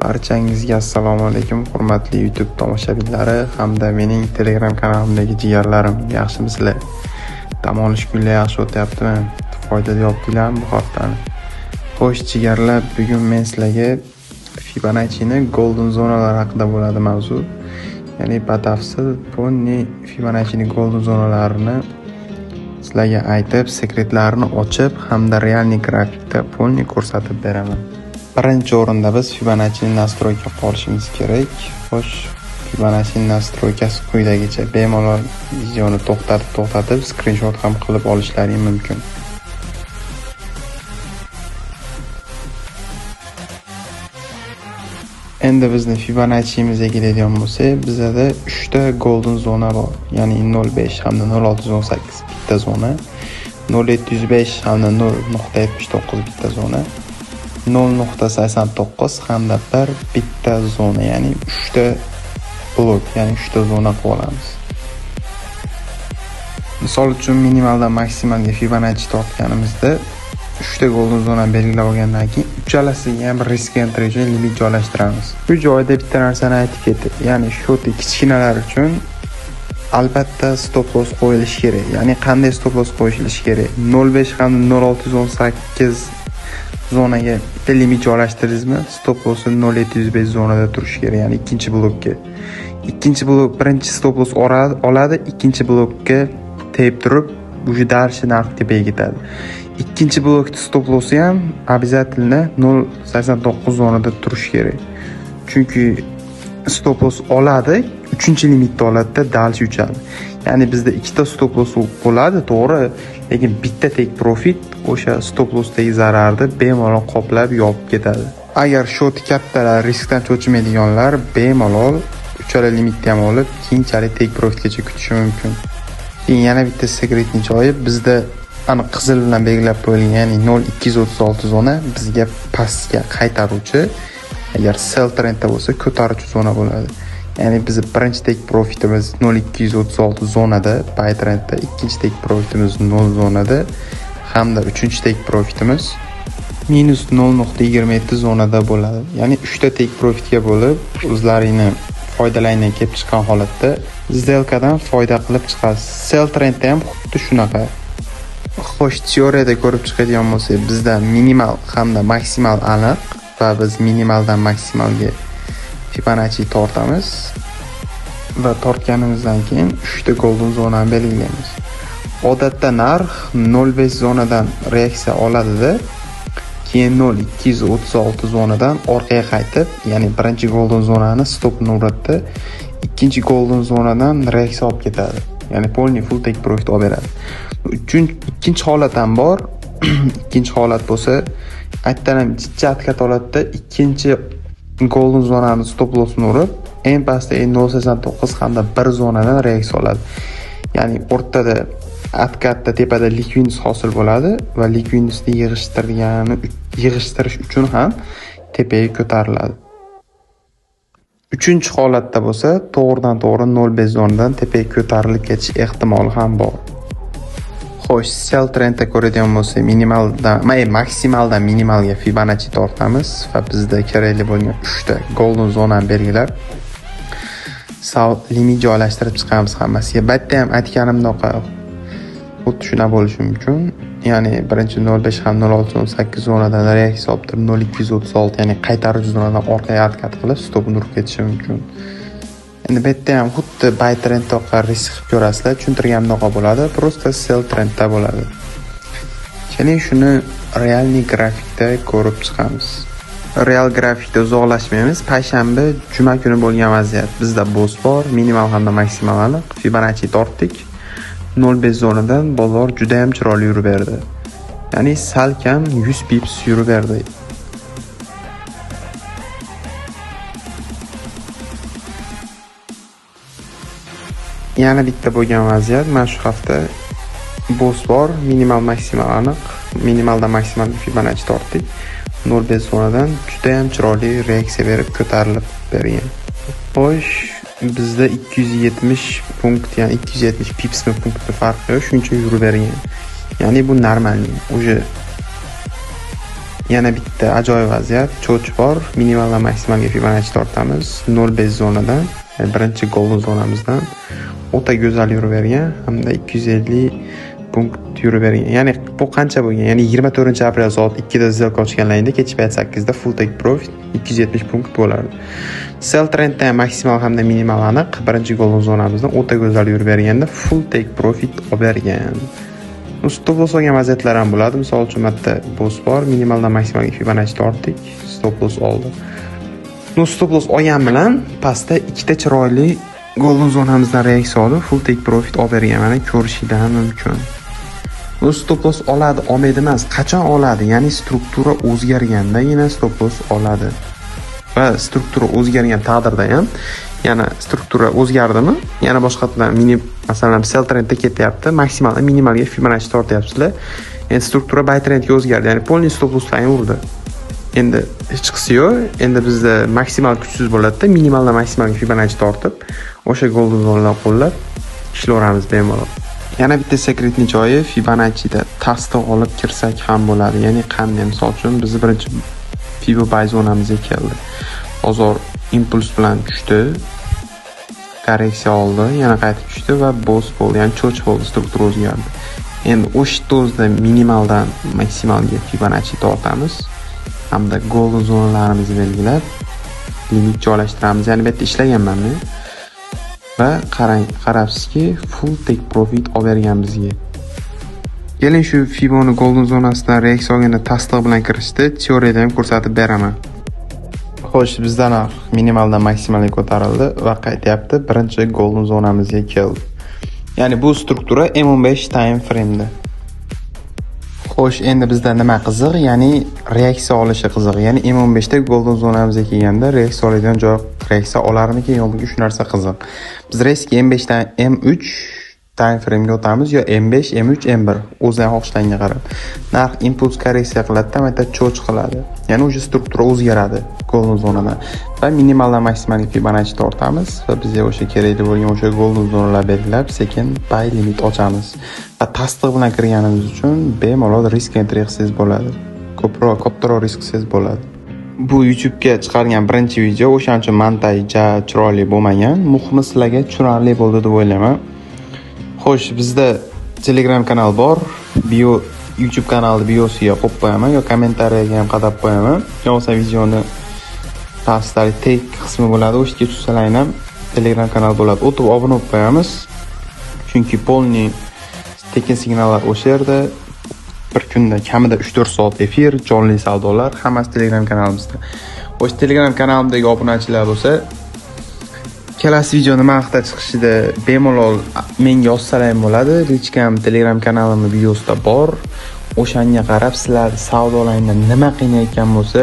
Barchangizga assalomu alaykum, hurmatli YouTube tomoshabinlari hamda mening Telegram kanalimdagi jigarlarim. Yaxshimisizlar? Dam olish kunlar yaxshi o'tyaptimi? Foyda topdinglarmi bu haftani? Xo'sh jigarlar, bugun men sizlarga Fibonacci'ni golden zonalar haqida bo'ladi mavzu. Ya'ni batafsil ponni Fibonacci'ni golden zonalarini sizlarga aytib, sekretlarini ochib hamda realniy grafikda ponni ko'rsatib beraman. Birinchi o'rinda biz Fibonacci'ni nastroyka qilishimiz kerak. Xo'sh, Fibonacci'ni nastroykasi quyidagicha. Bemalol videoni to'xtatib screenshot ham qilib olishlaring mumkin. Endi bizni Fibonacci'mizga keladigan bo'lsak, bizda 3 ta golden zona bor. Ya'ni 0.5 hamda 0.618 bitta zona, 0.705 hamda 0.79 bitta zona, 0.89 hamda 1 bitta zona, ya'ni 3 ta blok, ya'ni 3 ta zona qilib olamiz. Misol uchun minimaldan maksimalga Fibonacci tortganimizda 3 ta golden zona belgilab olgandan keyin uchalasiga ham risk entry uchun limit joylashtiramiz. Bu joyda bitta narsani aytib ketdi. Ya'ni shoti kichkinalar uchun albatta stop loss qo'yilishi kerak. Ya'ni qanday stop loss qo'yilishi kerak? 0.5 hamda 0.618 zonaga bitta limit joylashtirdingizmi, stop lossi 0.705 zonada turishi kerak, ya'ni ikkinchi blokka. Ikkinchi blok birinchi stop loss oladi, ikkinchi blokka tep turib, o'sha darshi narx tepaga ketadi. Ikkinchi blokda stop lossi ham обязательно 0.89 zonada turishi kerak. Chunki stop loss oladi, 3-limitda oladida dalshi uchadi. Ya'ni bizda ikkita stop loss bo'ladi, to'g'ri, lekin bitta tek profit o'sha stop lossdagi zararni bemalol qoplab yopib ketadi. Agar shoti kattalar, riskdan cho'chimaydiganlar bemalol uchala limitni ham olib, keyinchalik tek profitgacha kutishi mumkin. Keyin yana bitta sekretni joyi bizda aniq qizil bilan belgilab qo'yilgan, ya'ni 0.236 zona bizga pastga qaytaruvchi, agar sell trendda bo'lsa ko'taruvchi zona bo'ladi. Ya'ni biz birinchi tek profitimiz 0.236 zonada, buy trendda, ikkinchi tek profitimiz 0 zonada hamda uchinchi tek profitimiz minus 0.27 zonada bo'ladi. Ya'ni 3 ta tek profitga bo'lib, o'zlaringni foydalardan kelib chiqqan holatda сделкаdan foyda qilib chiqasiz. Sell trendda ham xuddi shunaqa. Xo'sh, teoriyada ko'rib chiqadigan bo'lsak, bizda minimal hamda maksimal aniq va biz minimaldan maksimalga Fibonacci tortamiz va tortganimizdan keyin 3 ta golden zonani belgilaymiz. Odatda narx 0.5 zonadan reaksiya oladida, keyin 0.236 zonadan orqaga qaytib, ya'ni birinchi golden zonani stopni uratdi, ikkinchi golden zonadan reaksiya olib ketadi. Ya'ni polni full take profit olib beradi. Ikkinchi holat ham bor. Ikkinchi holat bo'lsa, aytdan ham jiddiy holatda ikkinchi golden zonani stop lossini urib, eng pastda 0.89 hamda 1 zonadan reaksiya oladi. Ya'ni o'rtada atkatda tepada likvidnost hosil bo'ladi va likvidnostni yig'ishtirish uchun ham tepaga ko'tariladi. Uchinchi holatda bo'lsa, to'g'ridan-to'g'ri 0.5 zonadan tepaga ko'tarilib ketish ehtimoli ham bor. Xo'sh, sell trendda ko'radigan bo'lsak, maksimaldan minimalga Fibonacci tortamiz va bizda kerakli bo'lgan 3 ta golden zonani belgilab limit joylashtirib chiqamiz hammasiga. Bitta ham aytganimdek xuddi shuna bo'lishi mumkin. Ya'ni birinchi 0.5 ham 0.618 zonadan reaksiya olib turib 0.236, ya'ni qaytaruvchi zonadan orqaga harakat qilib stopni urib ketishi mumkin. Endi bu yerda ham xuddi buy trendda risk qilib ko'rasizlar, tushuntirganimdek bo'ladi, просто sell trendda bo'ladi. Keyin shuni realniy grafikda ko'rib chiqamiz. Real grafikda uzoqlashmaymiz. Payshanba, juma kuni bo'lgan vaziyat. Bizda boss bor, minimal hamda maksimal aniq. Fibonacci tortdik. 0.5 zonadan bozor juda ham chiroyli yurib berdi. Ya'ni salkam 100 pips yurib berdi. Yana bitta bo'lgan vaziyat, mana shu hafta boss bor, minimal maksimal aniq. Minimaldan maksimalga Fibonacci tortdik. 0.5 zonadan juda ham chiroyli reaksiya berib ko'tarilib bergan. Xo'sh, bizda 270 punkt, ya'ni 270 pips punktni farqi yo'q, shuncha yurib bergan. Ya'ni bu normal. O'sha Yana bitta ajoyib vaziyat, cho'ch bor. Minimal va maksimalga Fibonacci tortamiz 0.5 zonadan, birinchi golden zonamizdan o'ta go'zal yuravergan hamda 250 punkt yuravergan. Ya'ni bu qancha bo'lgan? Ya'ni 24-aprel soat 2 da сделка ochganlaringda kech payt 8 da full take profit 270 punkt bo'lardi. Sell trendda maksimal hamda minimal aniq birinchi golden zonamizdan o'ta go'zal yuraverganda full take profit olib bergan. Stop loss olgan vaziyatlar ham bo'ladi. Misol uchun bitta boss bor, minimaldan maksimalga Fibonacci tortdik, stop loss oldi. Stop loss olgan bilan pastda ikkita chiroyli golden zonamizdan reaksiya oldi, full take profit olib bergan. Mana ko'rishinglar ham mumkin. Stop loss oladi, olmaydi emas, qachon oladi? Ya'ni struktura o'zgargandagina stop loss oladi. Va struktura o'zgargan taqdirda ham, yana struktura o'zgardimi? Yana boshqa bilan masalan sell trendda ketyapti, maksimal minimalga Fibonacci tortyapsizlar. Endi struktura buy trendga o'zgardi, ya'ni polni stop losslarni urdi. Endi hech qisi yo'q. Endi bizda maksimal kuchsiz bo'ladi-da, minimaldan maksimalga Fibonacci tortib, o'sha golden zonalarni qo'llab ishlayveramiz bemalol. Yana bitta sekretni joyi Fibonacci'da tasdiq olib kirsak ham bo'ladi. Ya'ni qanday? Misol uchun biz birinchi Fibo buy zonamizga keldi. Bozor impuls bilan tushdi. Korreksiya oldi, yana qaytib tushdi va boss bo'ldi, ya'ni cho'ch bo'ldi, struktura o'zgardi. Endi o'sha dozda minimaldan maksimalga Fibonacci tortamiz hamda golden zonalarimizni belgilab limit joylashtiramiz. Ya'ni bu yerda ishlaganman men. Va qarabsizki, full take profit olib bergan bizga. Keling shu Fiboni golden zonasidan reaksiya olganda tasdiq bilan kirishdi, teoriyada ham ko'rsatib beraman. Xo'sh, bizdan minimaldan maksimalga ko'tarildi va qaytyapti, birinchi golden zonamizga keldi. Ya'ni bu struktura M15 time frame'da. Xo'sh, endi bizda nima qiziq? Ya'ni reaksiya olishi qiziq. Ya'ni M15 da golden zonamizga kelganda reaksiya oladigan joy reaksiya olarmikan yo'qmi? Shu narsa qiziq. Biz reski M5 dan M3 time frame'ga o'tamiz yo M5, M3, M1 o'zining xohishlariga qarab. Narx impuls korreksiya qiladi, hamda cho'ch qiladi. Ya'ni o'sha struktura o'zgaradi golden zonadan. Va minimaldan maksimalga Fibonacci tortamiz va bizga o'sha kerakli bo'lgan o'sha golden zonalar belgilab, sekin buy limit ochamiz. Va tasdiq bilan kirganimiz uchun bemalol risk entry qilsangiz bo'ladi. Ko'proq risk qilsangiz bo'ladi. Bu YouTube'ga chiqargan birinchi video, o'shaning uchun montajja chiroyli bo'lmagan. Muhimi sizlarga tushunarli bo'ldi deb o'ylayman. Xo'sh, bizda Telegram kanal bor. YouTube kanalni biosiga qo'yib qo'yaman yo kommentariyaga ham qadab qo'yaman. Yo'qsa videoni pastdagi tag qismi bo'ladi, o'sha yerga tushsalaring ham Telegram kanal bo'ladi. O'tib obuna bo'lib qo'yamiz. Chunki polni tekin signallar o'sha yerda bir kunda kamida 3-4 soat efir, jonli savdolar hammasi Telegram kanalimizda. O'sha Telegram kanalimdagi obunachilar bo'lsa, kelasi video nima haqida chiqishida bemalol menga yozsalar ham bo'ladi. Lichkam Telegram kanalimning biosida bor. O'shanga qarab sizlar savdolaringda nima qiynayotgan bo'lsa,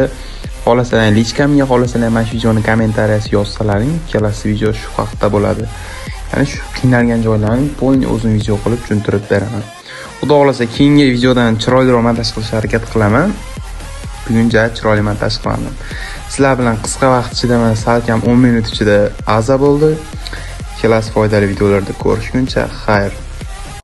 xohlasalar lichkamga, xohlasalar mana shu videoni kommentariyasiga yozsalaring, kelasi video shu haqida bo'ladi. Ya'ni shu qiynalgan joylarni polni o'zim video qilib tushuntirib beraman. Xudo xolasa keyingi videodan chiroyliroq montaj qilishga harakat qilaman. Buguncha chiroyli montaj qildim. Sizlar bilan qisqa vaqt ichida, salkam 10 minut ichida aza bo'ldi. Kelasi foydali videolarda ko'rishguncha xayr.